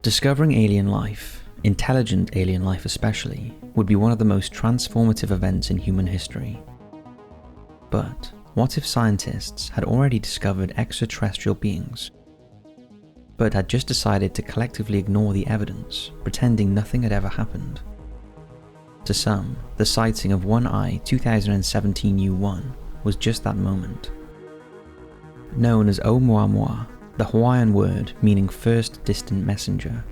Discovering alien life, intelligent alien life especially, would be one of the most transformative events in human history. But what if scientists had already discovered extraterrestrial beings, but had just decided to collectively ignore the evidence, pretending nothing had ever happened? To some, the sighting of 1I 2017 U1 was just that moment. Known as Oumuamua, the Hawaiian word meaning first distant messenger,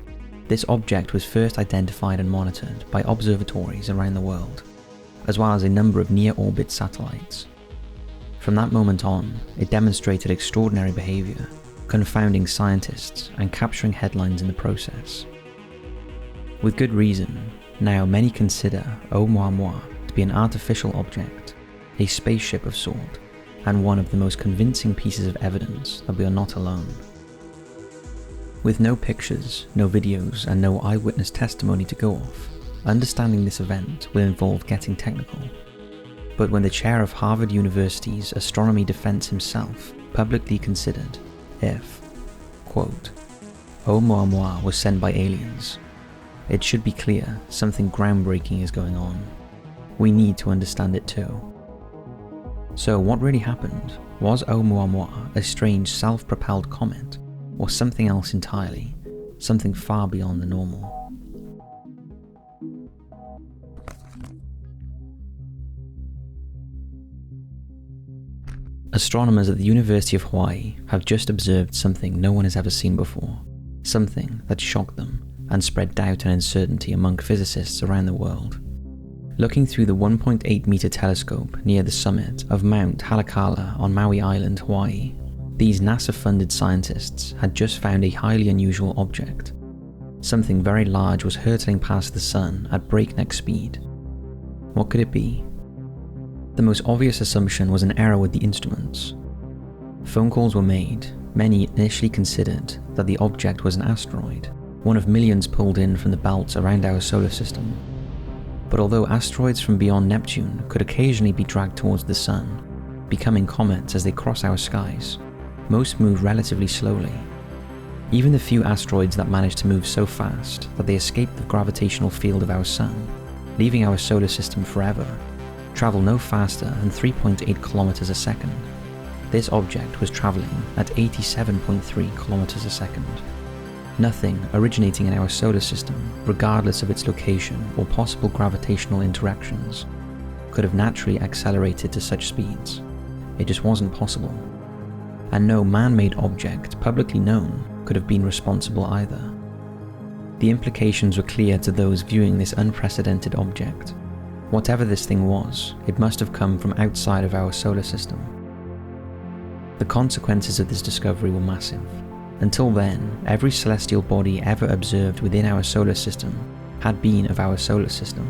this object was first identified and monitored by observatories around the world, as well as a number of near-orbit satellites. From that moment on, it demonstrated extraordinary behavior, confounding scientists and capturing headlines in the process. With good reason, now many consider Oumuamua to be an artificial object, a spaceship of sort, and one of the most convincing pieces of evidence that we are not alone. With no pictures, no videos, and no eyewitness testimony to go off, understanding this event will involve getting technical. But when the chair of Harvard University's astronomy defense himself publicly considered if, quote, Oumuamua was sent by aliens, it should be clear something groundbreaking is going on. We need to understand it too. So what really happened? Was Oumuamua a strange self-propelled comet, or something else entirely, something far beyond the normal? Astronomers at the University of Hawaii have just observed something no one has ever seen before, something that shocked them and spread doubt and uncertainty among physicists around the world. Looking through the 1.8 meter telescope near the summit of Mount Halakala on Maui Island, Hawaii, these NASA-funded scientists had just found a highly unusual object. Something very large was hurtling past the sun at breakneck speed. What could it be? The most obvious assumption was an error with the instruments. Phone calls were made. Many initially considered that the object was an asteroid, one of millions pulled in from the belts around our solar system. But although asteroids from beyond Neptune could occasionally be dragged towards the sun, becoming comets as they cross our skies, most move relatively slowly. Even the few asteroids that manage to move so fast that they escape the gravitational field of our sun, leaving our solar system forever, travel no faster than 3.8 kilometers a second. This object was traveling at 87.3 kilometers a second. Nothing originating in our solar system, regardless of its location or possible gravitational interactions, could have naturally accelerated to such speeds. It just wasn't possible. And no man-made object publicly known could have been responsible either. The implications were clear to those viewing this unprecedented object. Whatever this thing was, it must have come from outside of our solar system. The consequences of this discovery were massive. Until then, every celestial body ever observed within our solar system had been of our solar system.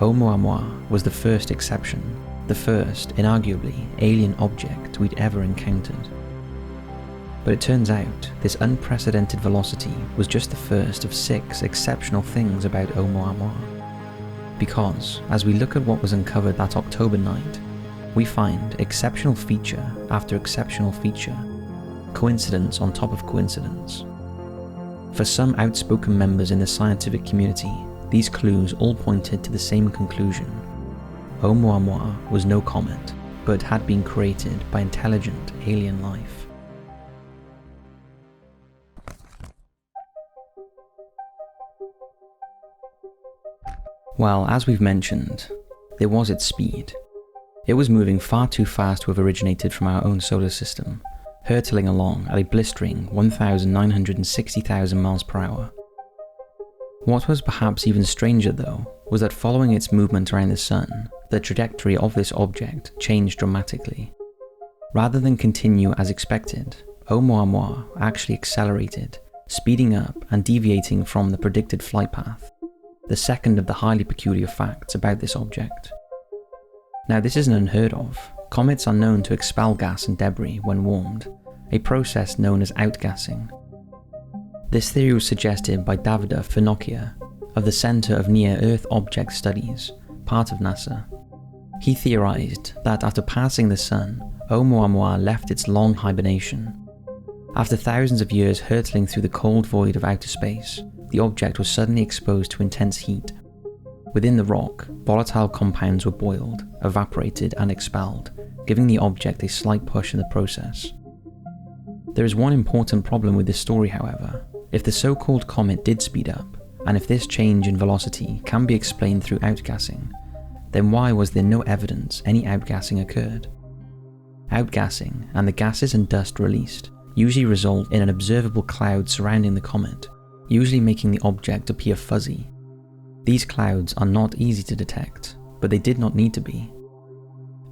Oumuamua was the first exception, the first, inarguably, alien object we'd ever encountered. But it turns out, this unprecedented velocity was just the first of 6 exceptional things about Oumuamua. Because, as we look at what was uncovered that October night, we find exceptional feature after exceptional feature, coincidence on top of coincidence. For some outspoken members in the scientific community, these clues all pointed to the same conclusion. Oumuamua was no comet, but had been created by intelligent alien life. Well, as we've mentioned, there was its speed. It was moving far too fast to have originated from our own solar system, hurtling along at a blistering 1,960,000 miles per hour. What was perhaps even stranger though, was that following its movement around the sun, the trajectory of this object changed dramatically. Rather than continue as expected, Oumuamua actually accelerated, speeding up and deviating from the predicted flight path, the second of the highly peculiar facts about this object. Now this isn't unheard of. Comets are known to expel gas and debris when warmed, a process known as outgassing. This theory was suggested by Davide Finocchia of the Center of Near-Earth Object Studies, part of NASA. He theorized that after passing the sun, Oumuamua left its long hibernation. After thousands of years hurtling through the cold void of outer space, the object was suddenly exposed to intense heat. Within the rock, volatile compounds were boiled, evaporated, and expelled, giving the object a slight push in the process. There is one important problem with this story, however. If the so-called comet did speed up, and if this change in velocity can be explained through outgassing, then why was there no evidence any outgassing occurred? Outgassing, and the gases and dust released, usually result in an observable cloud surrounding the comet, usually making the object appear fuzzy. These clouds are not easy to detect, but they did not need to be.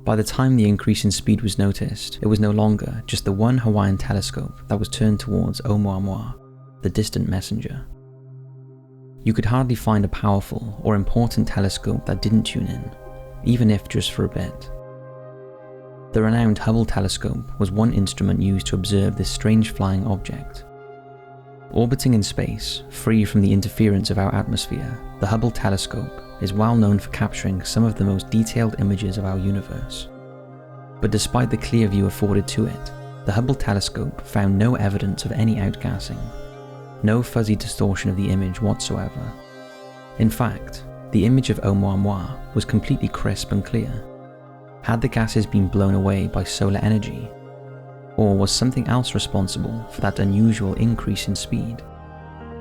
By the time the increase in speed was noticed, it was no longer just the one Hawaiian telescope that was turned towards Oumuamua, the distant messenger. You could hardly find a powerful or important telescope that didn't tune in, even if just for a bit. The renowned Hubble telescope was one instrument used to observe this strange flying object. Orbiting in space, free from the interference of our atmosphere, the Hubble telescope is well known for capturing some of the most detailed images of our universe. But despite the clear view afforded to it, the Hubble telescope found no evidence of any outgassing, no fuzzy distortion of the image whatsoever. In fact, the image of Oumuamua was completely crisp and clear. Had the gases been blown away by solar energy? Or was something else responsible for that unusual increase in speed?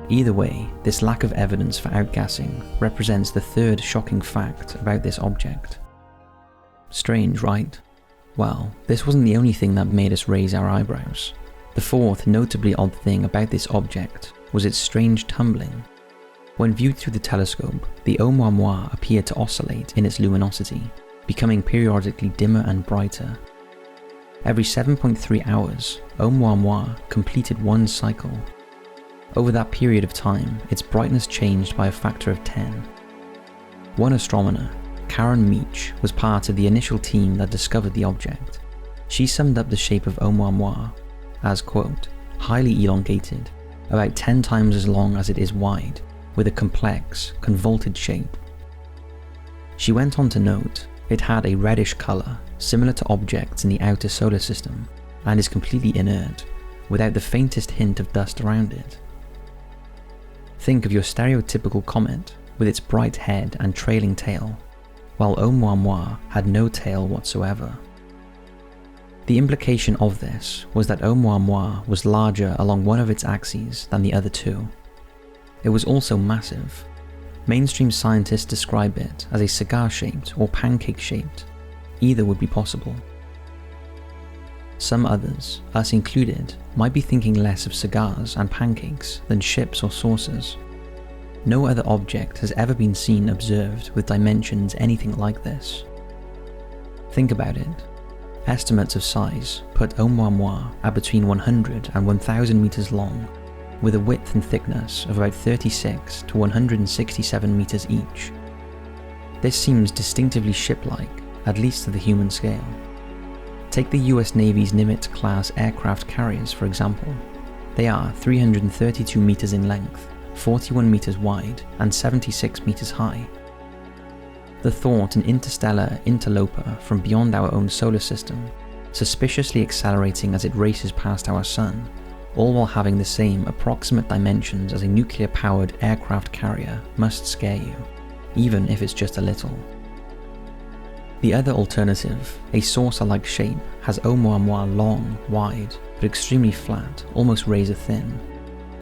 Either way, this lack of evidence for outgassing represents the third shocking fact about this object. Strange, right? Well, this wasn't the only thing that made us raise our eyebrows. The fourth notably odd thing about this object was its strange tumbling. When viewed through the telescope, the Oumuamua appeared to oscillate in its luminosity, becoming periodically dimmer and brighter. Every 7.3 hours, Oumuamua completed one cycle. Over that period of time, its brightness changed by a factor of 10. One astronomer, Karen Meach, was part of the initial team that discovered the object. She summed up the shape of Oumuamua as, quote, highly elongated, about 10 times as long as it is wide, with a complex, convoluted shape. She went on to note, it had a reddish colour, similar to objects in the outer solar system, and is completely inert, without the faintest hint of dust around it. Think of your stereotypical comet, with its bright head and trailing tail, while Oumuamua had no tail whatsoever. The implication of this was that Oumuamua was larger along one of its axes than the other two. It was also massive. Mainstream scientists describe it as a cigar-shaped or pancake-shaped. Either would be possible. Some others, us included, might be thinking less of cigars and pancakes than ships or saucers. No other object has ever been seen observed with dimensions anything like this. Think about it. Estimates of size put Oumuamua at between 100 and 1,000 meters long, with a width and thickness of about 36 to 167 meters each. This seems distinctively ship-like, at least to the human scale. Take the US Navy's Nimitz-class aircraft carriers, for example. They are 332 meters in length, 41 meters wide, and 76 meters high. The thought an interstellar interloper from beyond our own solar system, suspiciously accelerating as it races past our sun, all while having the same approximate dimensions as a nuclear-powered aircraft carrier, must scare you, even if it's just a little. The other alternative, a saucer-like shape, has Oumuamua long, wide, but extremely flat, almost razor-thin.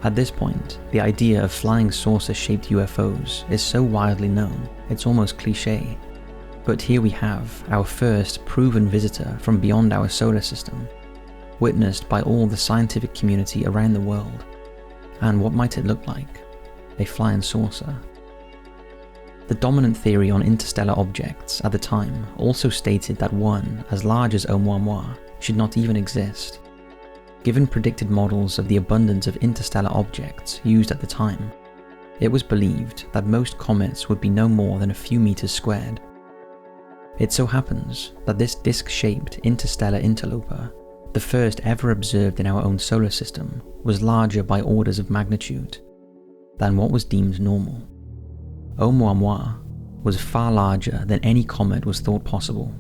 At this point, the idea of flying saucer-shaped UFOs is so widely known, it's almost cliché. But here we have our first proven visitor from beyond our solar system, witnessed by all the scientific community around the world. And what might it look like? A flying saucer. The dominant theory on interstellar objects at the time also stated that one as large as Oumuamua should not even exist. Given predicted models of the abundance of interstellar objects used at the time, it was believed that most comets would be no more than a few meters squared. It so happens that this disc-shaped interstellar interloper, the first ever observed in our own solar system, was larger by orders of magnitude than what was deemed normal. Oumuamua was far larger than any comet was thought possible.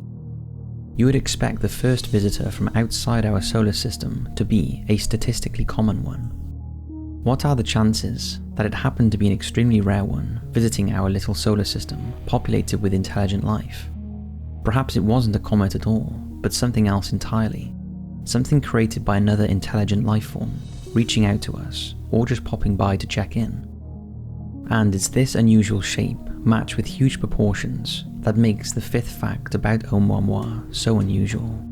you would expect the first visitor from outside our solar system to be a statistically common one. What are the chances that it happened to be an extremely rare one visiting our little solar system populated with intelligent life? Perhaps it wasn't a comet at all, but something else entirely. Something created by another intelligent life form, reaching out to us, or just popping by to check in. And it's this unusual shape, matched with huge proportions, that makes the fifth fact about Oumuamua so unusual.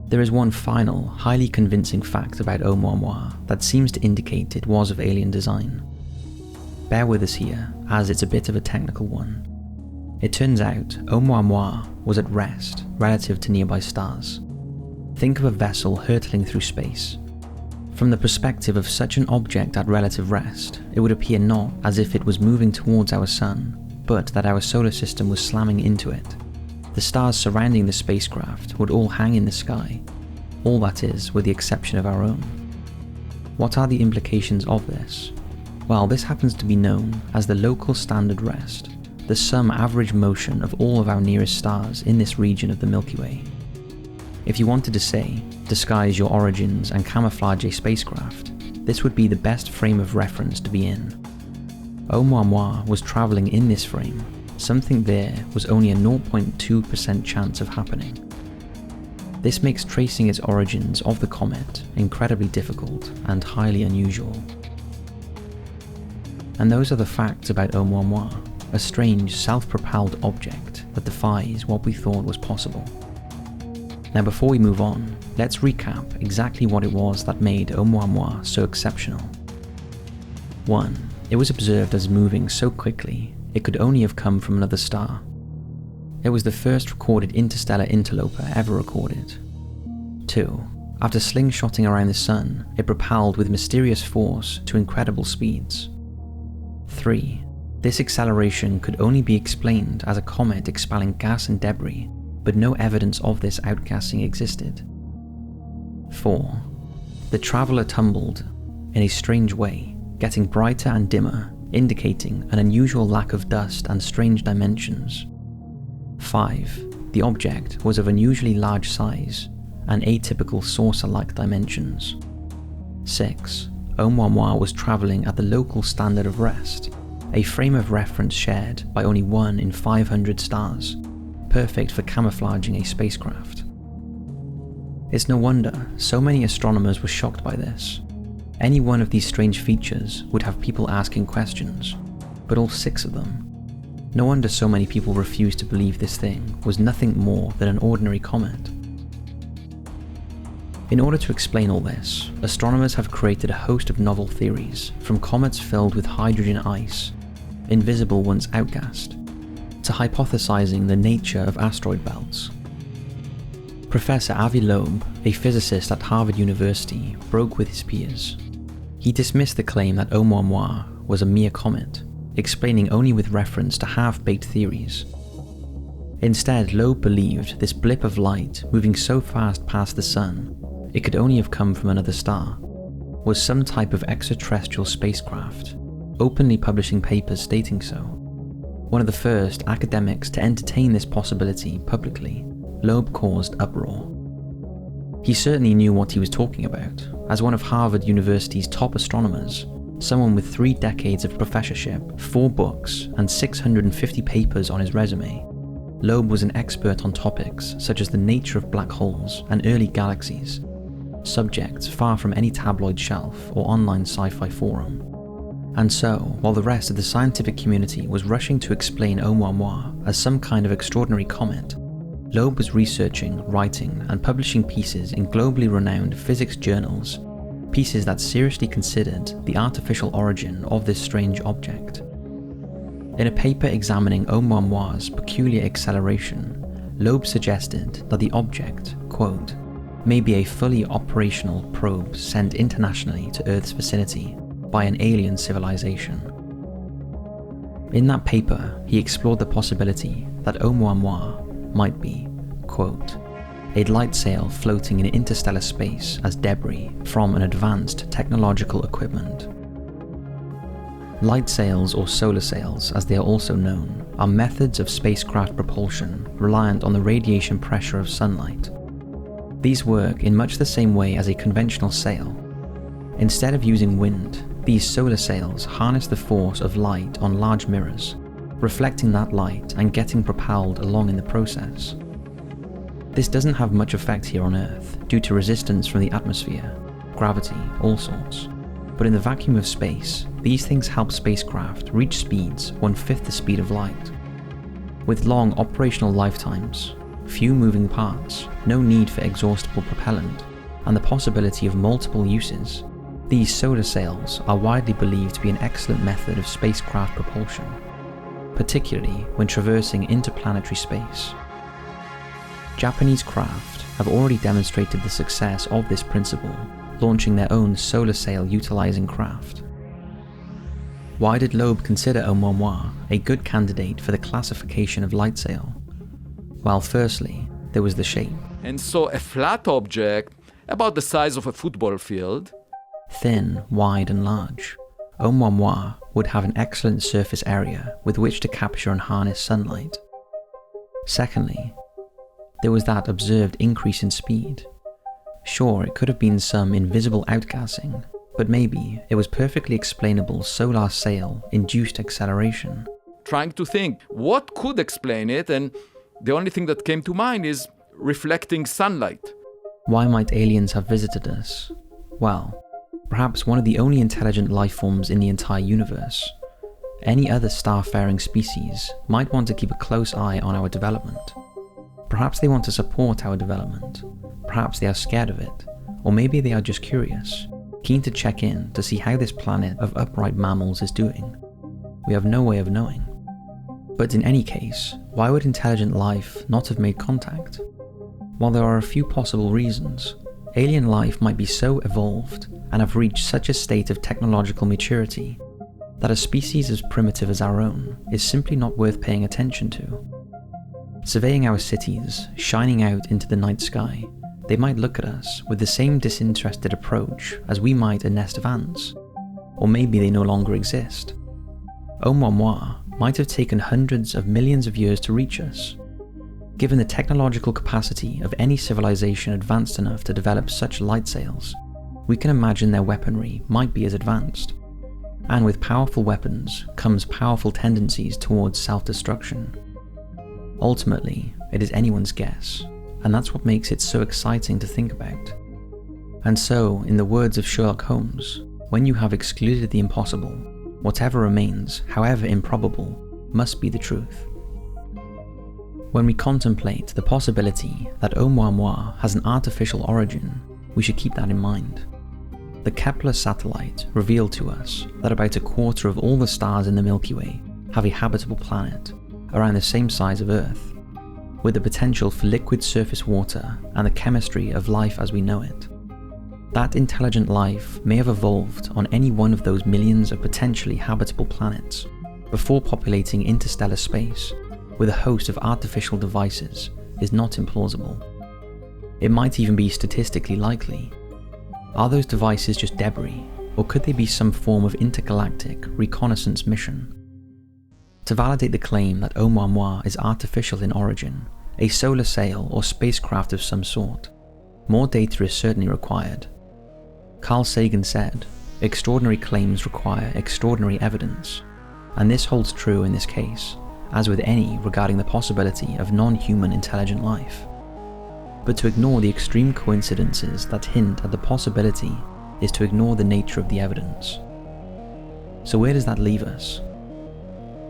There is one final, highly convincing fact about Oumuamua that seems to indicate it was of alien design. Bear with us here, as it's a bit of a technical one. It turns out Oumuamua was at rest relative to nearby stars. Think of a vessel hurtling through space. From the perspective of such an object at relative rest, it would appear not as if it was moving towards our sun, but that our solar system was slamming into it. The stars surrounding the spacecraft would all hang in the sky, all that is, with the exception of our own. What are the implications of this? Well, this happens to be known as the local standard rest, the sum average motion of all of our nearest stars in this region of the Milky Way. If you wanted to say, disguise your origins and camouflage a spacecraft, this would be the best frame of reference to be in. Oumuamua was travelling in this frame. Something there was only a 0.2% chance of happening. This makes tracing its origins of the comet incredibly difficult and highly unusual. And those are the facts about Oumuamua, a strange self-propelled object that defies what we thought was possible. Now before we move on, let's recap exactly what it was that made Oumuamua so exceptional. 1. It was observed as moving so quickly it could only have come from another star. It was the first recorded interstellar interloper ever recorded. 2. After slingshotting around the sun, it propelled with mysterious force to incredible speeds. 3. This acceleration could only be explained as a comet expelling gas and debris, but no evidence of this outgassing existed. 4. The traveller tumbled in a strange way, getting brighter and dimmer, indicating an unusual lack of dust and strange dimensions. 5. The object was of unusually large size and atypical saucer-like dimensions. 6. Oumuamua was travelling at the local standard of rest, a frame of reference shared by only 1 in 500 stars, perfect for camouflaging a spacecraft. It's no wonder so many astronomers were shocked by this. Any one of these strange features would have people asking questions, but all 6 of them. No wonder so many people refused to believe this thing was nothing more than an ordinary comet. In order to explain all this, astronomers have created a host of novel theories, from comets filled with hydrogen ice, invisible once outgassed, to hypothesizing the nature of asteroid belts. Professor Avi Loeb, a physicist at Harvard University, broke with his peers. He dismissed the claim that Oumuamua was a mere comet, explaining only with reference to half-baked theories. Instead, Loeb believed this blip of light moving so fast past the sun, it could only have come from another star, was some type of extraterrestrial spacecraft, openly publishing papers stating so. One of the first academics to entertain this possibility publicly, Loeb caused uproar. He certainly knew what he was talking about. As one of Harvard University's top astronomers, someone with 3 decades of professorship, 4 books, and 650 papers on his resume, Loeb was an expert on topics such as the nature of black holes and early galaxies, subjects far from any tabloid shelf or online sci-fi forum. And so, while the rest of the scientific community was rushing to explain Oumuamua as some kind of extraordinary comet, Loeb was researching, writing, and publishing pieces in globally renowned physics journals, pieces that seriously considered the artificial origin of this strange object. In a paper examining Oumuamua's peculiar acceleration, Loeb suggested that the object, quote, may be a fully operational probe sent internationally to Earth's vicinity by an alien civilization. In that paper, he explored the possibility that Oumuamua might be, quote, a light sail floating in interstellar space as debris from an advanced technological equipment. Light sails, or solar sails as they are also known, are methods of spacecraft propulsion reliant on the radiation pressure of sunlight. These work in much the same way as a conventional sail. Instead of using wind, these solar sails harness the force of light on large mirrors, reflecting that light and getting propelled along in the process. This doesn't have much effect here on Earth due to resistance from the atmosphere, gravity, all sorts. But in the vacuum of space, these things help spacecraft reach speeds 1/5 the speed of light. With long operational lifetimes, few moving parts, no need for exhaustible propellant, and the possibility of multiple uses, these solar sails are widely believed to be an excellent method of spacecraft propulsion, particularly when traversing interplanetary space. Japanese craft have already demonstrated the success of this principle, launching their own solar sail utilizing craft. Why did Loeb consider Oumuamua a good candidate for the classification of light sail? Well, firstly, there was the shape. And so a flat object, about the size of a football field, Thin, wide and large, Oumuamua would have an excellent surface area with which to capture and harness sunlight. Secondly, there was that observed increase in speed. Sure, it could have been some invisible outgassing, but maybe it was perfectly explainable solar sail-induced acceleration. trying to think what could explain it, and the only thing that came to mind is reflecting sunlight. Why might aliens have visited us? Well, perhaps one of the only intelligent life forms in the entire universe. Any other star-faring species might want to keep a close eye on our development. Perhaps they want to support our development. Perhaps they are scared of it. Or maybe they are just curious, keen to check in to see how this planet of upright mammals is doing. We have no way of knowing. But in any case, why would intelligent life not have made contact? While there are a few possible reasons, alien life might be so evolved and have reached such a state of technological maturity that a species as primitive as our own is simply not worth paying attention to. Surveying our cities, shining out into the night sky, they might look at us with the same disinterested approach as we might a nest of ants. Or maybe they no longer exist. Oumuamua might have taken hundreds of millions of years to reach us. Given the technological capacity of any civilization advanced enough to develop such light sails, we can imagine their weaponry might be as advanced. And with powerful weapons comes powerful tendencies towards self-destruction. Ultimately, it is anyone's guess, and that's what makes it so exciting to think about. And so, in the words of Sherlock Holmes, when you have excluded the impossible, whatever remains, however improbable, must be the truth. When we contemplate the possibility that Oumuamua has an artificial origin, we should keep that in mind. The Kepler satellite revealed to us that about a quarter of all the stars in the Milky Way have a habitable planet, around the same size of Earth, with the potential for liquid surface water and the chemistry of life as we know it. That intelligent life may have evolved on any one of those millions of potentially habitable planets before populating interstellar space with a host of artificial devices is not implausible. It might even be statistically likely. Are those devices just debris, or could they be some form of intergalactic reconnaissance mission? To validate the claim that Oumuamua is artificial in origin, a solar sail or spacecraft of some sort, more data is certainly required. Carl Sagan said, "Extraordinary claims require extraordinary evidence," and this holds true in this case, as with any regarding the possibility of non-human intelligent life. But to ignore the extreme coincidences that hint at the possibility is to ignore the nature of the evidence. So where does that leave us?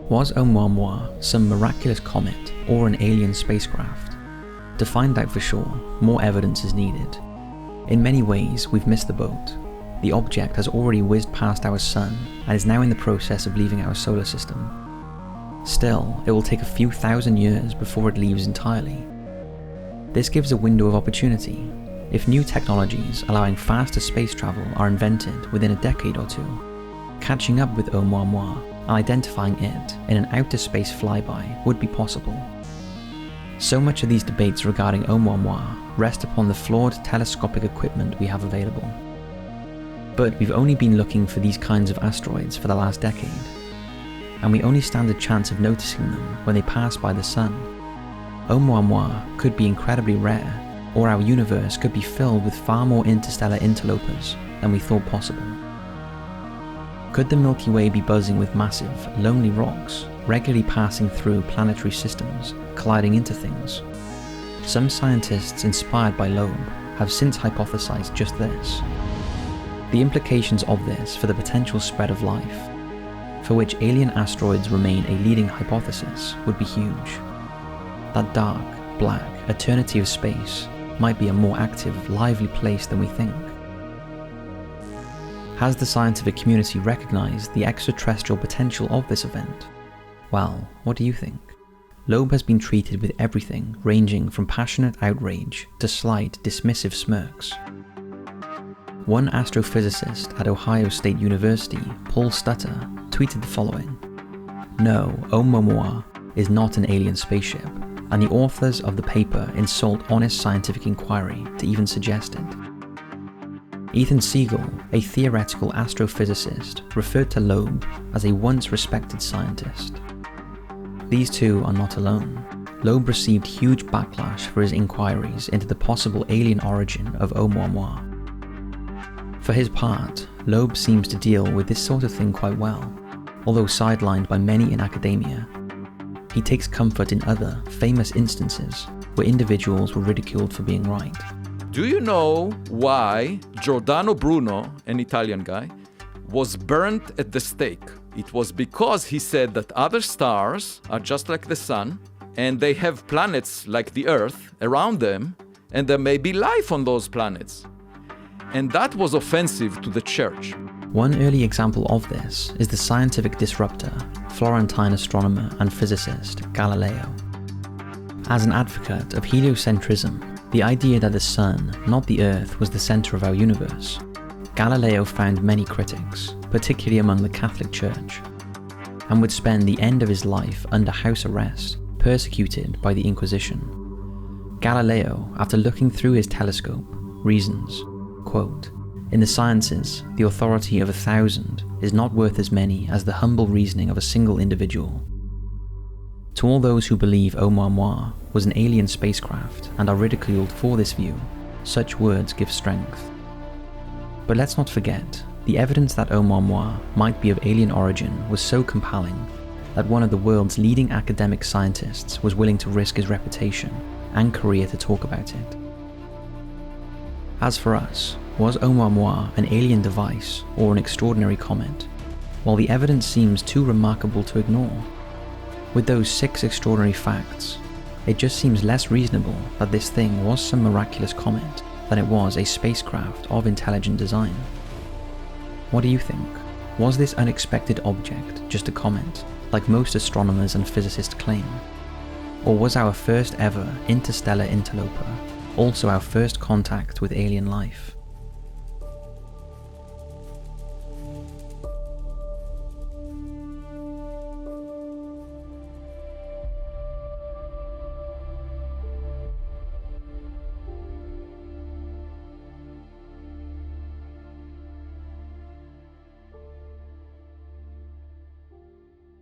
Was Oumuamua some miraculous comet or an alien spacecraft? To find out for sure, more evidence is needed. In many ways, we've missed the boat. The object has already whizzed past our sun and is now in the process of leaving our solar system. Still, it will take a few thousand years before it leaves entirely. This gives a window of opportunity. If new technologies allowing faster space travel are invented within a decade or two, catching up with Oumuamua and identifying it in an outer space flyby would be possible. So much of these debates regarding Oumuamua rest upon the flawed telescopic equipment we have available. But we've only been looking for these kinds of asteroids for the last decade, and we only stand a chance of noticing them when they pass by the Sun. Oumuamua could be incredibly rare, or our universe could be filled with far more interstellar interlopers than we thought possible. Could the Milky Way be buzzing with massive, lonely rocks, regularly passing through planetary systems, colliding into things? Some scientists inspired by Loeb have since hypothesized just this. The implications of this for the potential spread of life, for which alien asteroids remain a leading hypothesis, would be huge. That dark, black eternity of space might be a more active, lively place than we think. Has the scientific community recognized the extraterrestrial potential of this event? Well, what do you think? Loeb has been treated with everything ranging from passionate outrage to slight, dismissive smirks. One astrophysicist at Ohio State University, Paul Stutter, tweeted the following: "No, Oumuamua is not an alien spaceship, and the authors of the paper insult honest scientific inquiry to even suggest it." Ethan Siegel, a theoretical astrophysicist, referred to Loeb as a once respected scientist. These two are not alone. Loeb received huge backlash for his inquiries into the possible alien origin of Oumuamua. For his part, Loeb seems to deal with this sort of thing quite well, although sidelined by many in academia. He takes comfort in other, famous instances where individuals were ridiculed for being right. Do you know why Giordano Bruno, an Italian guy, was burnt at the stake? It was because he said that other stars are just like the Sun, and they have planets like the Earth around them, and there may be life on those planets. And that was offensive to the church. One early example of this is the scientific disruptor, Florentine astronomer and physicist Galileo. As an advocate of heliocentrism, the idea that the Sun, not the Earth, was the center of our universe, Galileo found many critics, particularly among the Catholic Church, and would spend the end of his life under house arrest, persecuted by the Inquisition. Galileo, after looking through his telescope, reasons, quote, "In the sciences, the authority of 1,000 is not worth as many as the humble reasoning of a single individual." To all those who believe Oumuamua was an alien spacecraft and are ridiculed for this view, such words give strength. But let's not forget, the evidence that Oumuamua might be of alien origin was so compelling that one of the world's leading academic scientists was willing to risk his reputation and career to talk about it. As for us, was Oumuamua an alien device or an extraordinary comet? While the evidence seems too remarkable to ignore, with those 6 extraordinary facts, it just seems less reasonable that this thing was some miraculous comet than it was a spacecraft of intelligent design. What do you think? Was this unexpected object just a comet, like most astronomers and physicists claim? Or was our first ever interstellar interloper also our first contact with alien life?